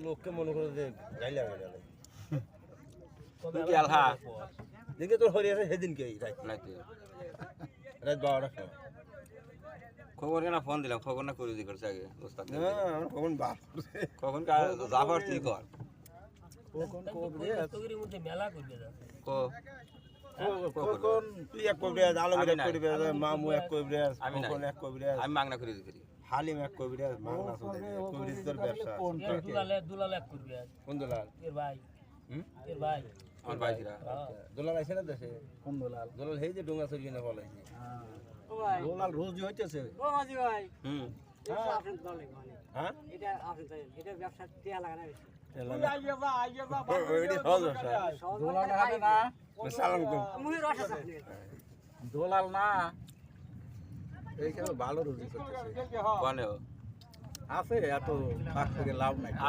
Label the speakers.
Speaker 1: লোককে মনে করে যে গাইলা গেল
Speaker 2: তুই কি আলহা
Speaker 1: দেখে তোর হরি আছে সেদিনকে রাত
Speaker 2: নাকি
Speaker 1: রাত 12টার সময়
Speaker 2: খবর কেনা ফোন দিলাম খবর না করে দি করছে আগে ওস্তাদ
Speaker 1: না আমরা কখন বার
Speaker 2: কখন যাবার তুই কর কো
Speaker 1: কখন তুই এক কবি আলমের এক কবি মামু এক কবি কখন এক কবি
Speaker 2: আমি মাগনা করে দিই
Speaker 1: হালিম এক কবি মাগনা চলে কবি তোর ব্যবসা
Speaker 3: দুলাল এক করবি
Speaker 1: কোন দলাল
Speaker 3: এর ভাই
Speaker 1: হুম
Speaker 3: এর ভাই
Speaker 2: আমার ভাইরা
Speaker 1: দলাল আছে না দেশে
Speaker 4: কোন দলাল
Speaker 1: দলাল এই যে ডোঙা চলবি না ফলাইছে
Speaker 4: দলাল রোজ হইতেছে
Speaker 3: ও মাঝি ভাই
Speaker 2: হুম
Speaker 3: এটা আপনি দলে মানে
Speaker 1: হ্যাঁ
Speaker 3: এটা আপনি দলে এটা ব্যবসা টিয়া লাগা না বেশি
Speaker 4: দলাল হবে না
Speaker 1: সালাম কর
Speaker 3: মুই রস আছে
Speaker 4: দলাল না এইখানে ভালো রুজি করতেছে
Speaker 2: কোনে
Speaker 4: আছে এত ফাঁক করে লাভ নাই